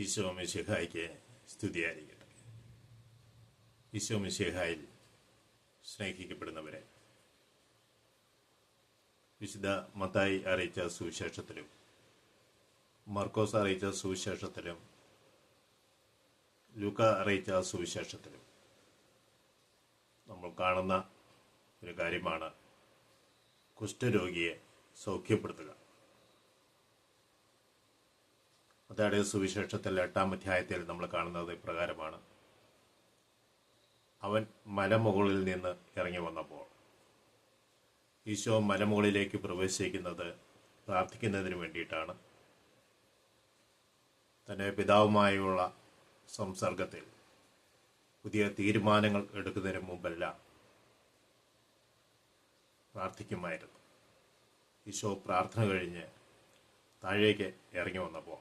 ഈശോ മിശിഹായ്ക്ക് സ്തുതിയായിരിക്കട്ടെ. ഈശോ മിശിഹായിൽ സ്നേഹിക്കപ്പെടുന്നവരെ, വിശുദ്ധ മത്തായി അറിയിച്ച സുവിശേഷത്തിലും മർക്കോസ് അറിയിച്ച സുവിശേഷത്തിലും ലൂക്ക അറിയിച്ച സുവിശേഷത്തിലും നമ്മൾ കാണുന്ന ഒരു കാര്യമാണ് കുഷ്ഠരോഗിയെ സൗഖ്യപ്പെടുത്തുക. മത്തായിയുടെ സുവിശേഷത്തിൽ 8-ാം അധ്യായത്തിൽ നമ്മൾ കാണുന്നത് ഇപ്രകാരമാണ്. അവൻ മലമുകളിൽ നിന്ന് ഇറങ്ങി വന്നപ്പോൾ, ഈശോ മലമുകളിലേക്ക് പ്രവേശിക്കുന്നത് പ്രാർത്ഥിക്കുന്നതിന് വേണ്ടിയിട്ടാണ്. തൻ്റെ പിതാവുമായുള്ള സംസർഗത്തിൽ പുതിയ തീരുമാനങ്ങൾ എടുക്കുന്നതിന് മുമ്പെല്ലാം പ്രാർത്ഥിക്കുമായിരുന്നു. ഈശോ പ്രാർത്ഥന കഴിഞ്ഞ് താഴേക്ക് ഇറങ്ങി വന്നപ്പോൾ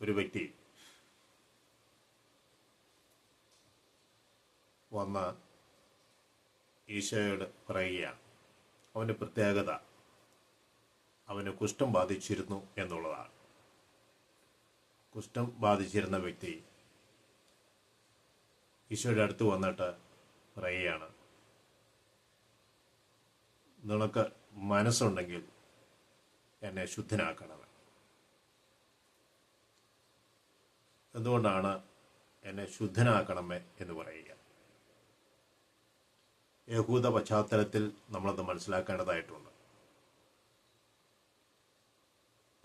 ഒരു വ്യക്തി വന്ന് ഈശോയോട് പറയുകയാണ്. അവൻ്റെ പ്രത്യേകത അവന് കുഷ്ഠം ബാധിച്ചിരുന്നു എന്നുള്ളതാണ്. കുഷ്ഠം ബാധിച്ചിരുന്ന വ്യക്തി ഈശോയുടെ അടുത്ത് വന്നിട്ട് പറയുകയാണ്, നിനക്ക് മനസ്സുണ്ടെങ്കിൽ എന്നെ ശുദ്ധനാക്കണമേ. എന്തുകൊണ്ടാണ് എന്നെ ശുദ്ധനാക്കണമേ എന്ന് പറയുക? യഹൂദ പശ്ചാത്തലത്തിൽ നമ്മളത് മനസ്സിലാക്കേണ്ടതായിട്ടുണ്ട്.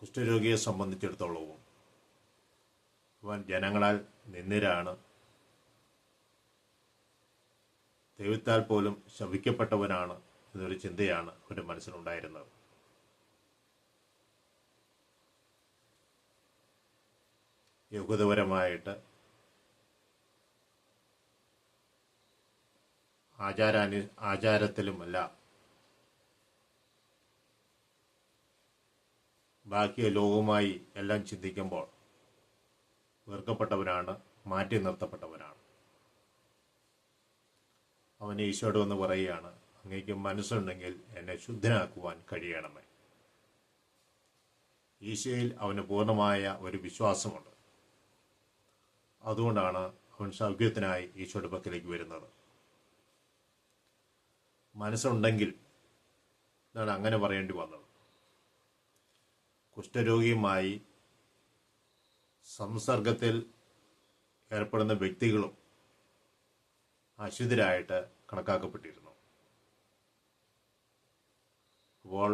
കുഷ്ഠരോഗിയെ സംബന്ധിച്ചിടത്തോളവും അവൻ ജനങ്ങളാൽ നിന്ദിതനാണ്, ദൈവത്താൽ പോലും ശപിക്കപ്പെട്ടവനാണ് എന്നൊരു ചിന്തയാണ് അവൻ്റെ മനസ്സിലുണ്ടായിരുന്നത്. യഹൂദപരമായിട്ട് ആചാരത്തിലുമല്ല ബാക്കി ലോകവുമായി എല്ലാം ചിന്തിക്കുമ്പോൾ വെറുക്കപ്പെട്ടവനാണ്, മാറ്റി നിർത്തപ്പെട്ടവനാണ്. അവൻ ഈശോയോട് വന്ന് പറയുകയാണ്, അങ്ങേക്ക് മനസ്സുണ്ടെങ്കിൽ എന്നെ ശുദ്ധനാക്കുവാൻ കഴിയണമേ. ഈശോയിൽ അവന് പൂർണ്ണമായ ഒരു വിശ്വാസമുണ്ട്. അതുകൊണ്ടാണ് അവൻ സൗഖ്യത്തിനായി ഈശോയുടെ പക്കലേക്ക് വരുന്നത്. മനസ്സുണ്ടെങ്കിൽ എന്നാണ് അങ്ങനെ പറയേണ്ടി വന്നത്. കുഷ്ഠരോഗിയുമായി സംസർഗത്തിൽ ഏർപ്പെടുന്ന വ്യക്തികളും അശുദ്ധരായിട്ട് കണക്കാക്കപ്പെട്ടിരുന്നു. അപ്പോൾ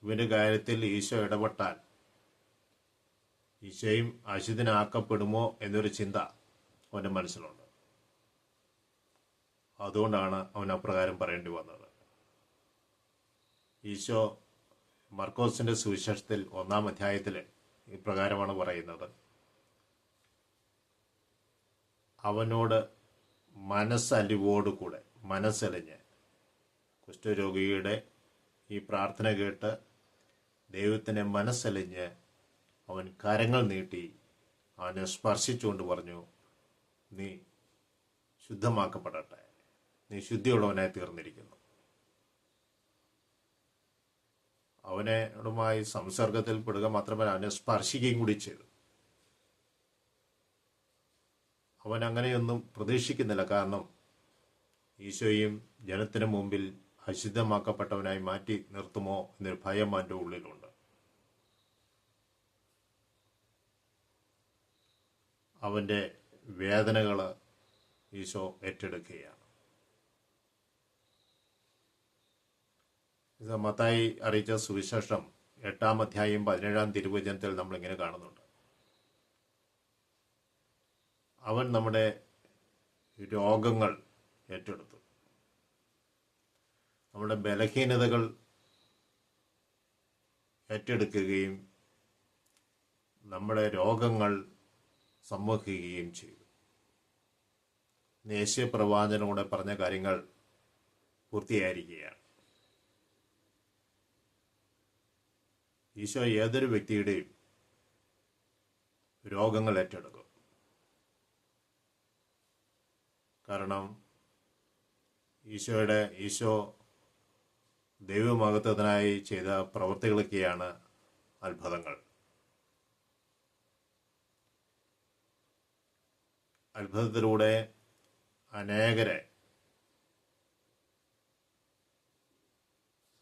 ഇവന്റെ കാര്യത്തിൽ ഈശോ ഇടപെട്ടാൽ ഈശോയും അശുദ്ധനാക്കപ്പെടുമോ എന്നൊരു ചിന്ത അവൻ്റെ മനസ്സിലുണ്ട്. അതുകൊണ്ടാണ് അവൻ അപ്രകാരം പറയേണ്ടി വന്നത്. ഈശോ മർക്കോസിന്റെ സുവിശേഷത്തിൽ 1-ാം അധ്യായത്തിൽ ഇപ്രകാരമാണ് പറയുന്നത്. അവനോട് മനസ്സലിവോടുകൂടെ, മനസ്സലിഞ്ഞ്, കുഷ്ഠരോഗിയുടെ ഈ പ്രാർത്ഥന കേട്ട് ദൈവത്തിനെ മനസ്സലിഞ്ഞ് അവൻ കരങ്ങൾ നീട്ടി അവനെ സ്പർശിച്ചുകൊണ്ട് പറഞ്ഞു, നീ ശുദ്ധമാക്കപ്പെടട്ടെ, നീ ശുദ്ധിയുള്ളവനായി തീർന്നിരിക്കുന്നു. അവനോടുമായി സംസർഗത്തിൽ പെടുക മാത്രമല്ല, അവനെ സ്പർശിക്കുകയും കൂടി ചെയ്തു. അവൻ അങ്ങനെയൊന്നും പ്രതീക്ഷിക്കുന്നില്ല. കാരണം ഈശോയും ജനത്തിന് മുമ്പിൽ അശുദ്ധമാക്കപ്പെട്ടവനായി മാറ്റി നിർത്തുമോ എന്നൊരു ഭയം അവൻ്റെ ഉള്ളിലുണ്ട്. അവൻ്റെ വേദനകൾ ഈശോ ഏറ്റെടുക്കുകയാണ്. ഇത് മത്തായി അറിയിച്ച സുവിശേഷം 8-ാം അധ്യായം 17-ാം തിരുവചനത്തിൽ നമ്മളിങ്ങനെ കാണുന്നുണ്ട്. അവൻ നമ്മുടെ രോഗങ്ങൾ ഏറ്റെടുത്തു, നമ്മുടെ ബലഹീനതകൾ ഏറ്റെടുക്കുകയും നമ്മുടെ രോഗങ്ങൾ സംവഹിക്കുകയും ചെയ്തു. യേശയ്യാ പ്രവാചകനോട് പറഞ്ഞ കാര്യങ്ങൾ പൂർത്തിയായിരിക്കുകയാണ്. ഈശോ ഏതൊരു വ്യക്തിയുടെയും രോഗങ്ങൾ ഏറ്റെടുക്കും. കാരണം ഈശോ ദൈവമഹത്വത്തിനായി ചെയ്ത പ്രവൃത്തികളൊക്കെയാണ് അത്ഭുതങ്ങൾ. അത്ഭുതത്തിലൂടെ അനേകരെ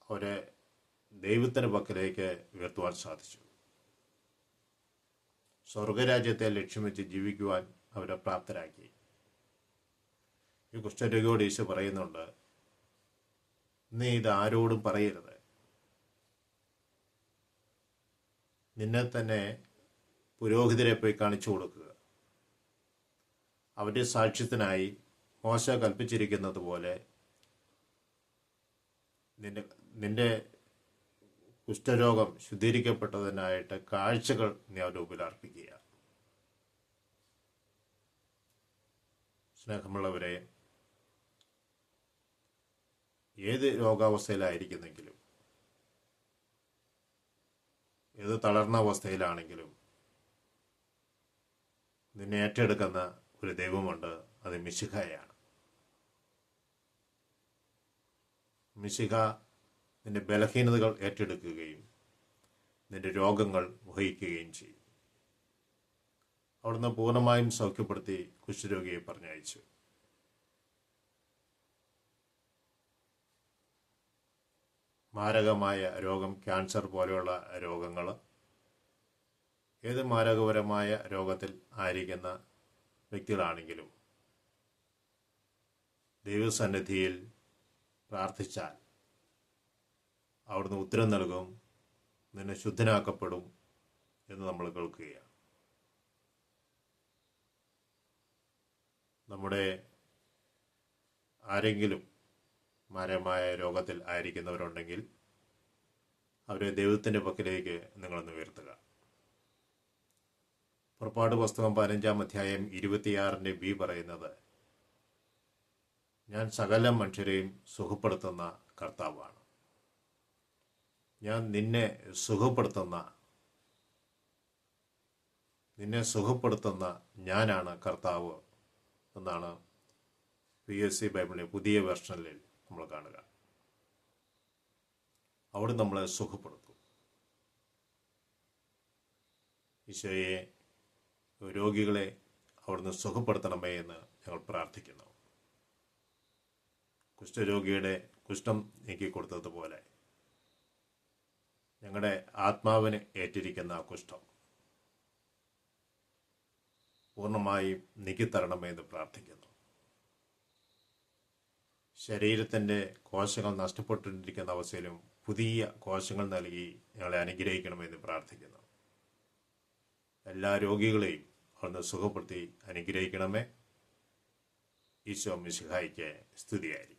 അവരെ ദൈവത്തിൻ്റെ പക്കലേക്ക് ഉയർത്തുവാൻ സാധിച്ചു. സ്വർഗരാജ്യത്തെ ലക്ഷ്യം വെച്ച് ജീവിക്കുവാൻ അവരെ പ്രാപ്തരാക്കി. ഈ കുഷ്ഠരോഗിയോട് ഈശോ പറയുന്നുണ്ട്, നീ ഇത് ആരോടും പറയരുത്. നിന്നെ തന്നെ പുരോഹിതരെ പോയി കാണിച്ചു കൊടുക്കുക. അവരുടെ സാക്ഷ്യത്തിനായി മോശ കൽപ്പിച്ചിരിക്കുന്നത് പോലെ നിന്റെ കുഷ്ഠരോഗം ശുദ്ധീകരിക്കപ്പെട്ടതിനായിട്ട് കാഴ്ചകൾ നീ അവരുടെ മുമ്പിൽ അർപ്പിക്കുക. സ്നേഹമുള്ളവരെ, ഏത് രോഗാവസ്ഥയിലായിരിക്കുന്നെങ്കിലും, ഏത് തളർന്ന അവസ്ഥയിലാണെങ്കിലും നിന്നെ ഏറ്റെടുക്കുന്ന ഒരു ദൈവമുണ്ട്. അത് മിശിഹായാണ്. മിശിഹ നിന്റെ ബലഹീനതകൾ ഏറ്റെടുക്കുകയും നിന്റെ രോഗങ്ങൾ വഹിക്കുകയും ചെയ്യും. അവിടുന്ന് പൂർണ്ണമായും സൗഖ്യപ്പെടുത്തി കുഷ്ഠരോഗിയെ പറഞ്ഞയച്ചു. മാരകമായ രോഗം, ക്യാൻസർ പോലെയുള്ള രോഗങ്ങൾ, ഏത് മാരകപരമായ രോഗത്തിൽ ആയിരിക്കുന്ന വ്യക്തികളാണെങ്കിലും ദൈവസന്നിധിയിൽ പ്രാർത്ഥിച്ചാൽ അവിടുന്ന് ഉത്തരം നൽകും, നിന്നെ ശുദ്ധനാക്കപ്പെടും എന്ന് നമ്മൾ കേൾക്കുകയാണ്. നമ്മുടെ ആരെങ്കിലും മാരകമായ രോഗത്തിൽ ആയിരിക്കുന്നവരുണ്ടെങ്കിൽ അവരെ ദൈവത്തിൻ്റെ പക്കലേക്ക് നിങ്ങളൊന്ന് ഉയർത്തുക. പുറപ്പാട് പുസ്തകം 15-ാം അധ്യായം 26-ന്റെ പറയുന്നത്, ഞാൻ സകല മനുഷ്യരെയും സുഖപ്പെടുത്തുന്ന കർത്താവാണ്. ഞാൻ നിന്നെ സുഖപ്പെടുത്തുന്ന ഞാനാണ് കർത്താവ് എന്നാണ് PSC ബൈബിളിലെ പുതിയ വെർഷനിൽ നമ്മൾ കാണുക. അവിടെ നമ്മളെ സുഖപ്പെടുത്തും. ഈശോയെ, രോഗികളെ അവിടുന്ന് സുഖപ്പെടുത്തണമേ എന്ന് ഞങ്ങൾ പ്രാർത്ഥിക്കുന്നു. കുഷ്ഠരോഗിയുടെ കുഷ്ഠം നീക്കിക്കൊടുത്തതുപോലെ ഞങ്ങളുടെ ആത്മാവിന് ഏറ്റിരിക്കുന്ന കുഷ്ഠം പൂർണ്ണമായും നീക്കിത്തരണമേ എന്ന് പ്രാർത്ഥിക്കുന്നു. ശരീരത്തിൻ്റെ കോശങ്ങൾ നഷ്ടപ്പെട്ടിരിക്കുന്ന അവസ്ഥയിലും പുതിയ കോശങ്ങൾ നൽകി ഞങ്ങളെ അനുഗ്രഹിക്കണമെന്ന് പ്രാർത്ഥിക്കുന്നു. എല്ലാ രോഗികളെയും അവിടുന്ന് സുഖപ്പെടുത്തി അനുഗ്രഹിക്കണമേ. ഈശോ മിശിഹായ്ക്ക് സ്തുതിയായിരിക്കും.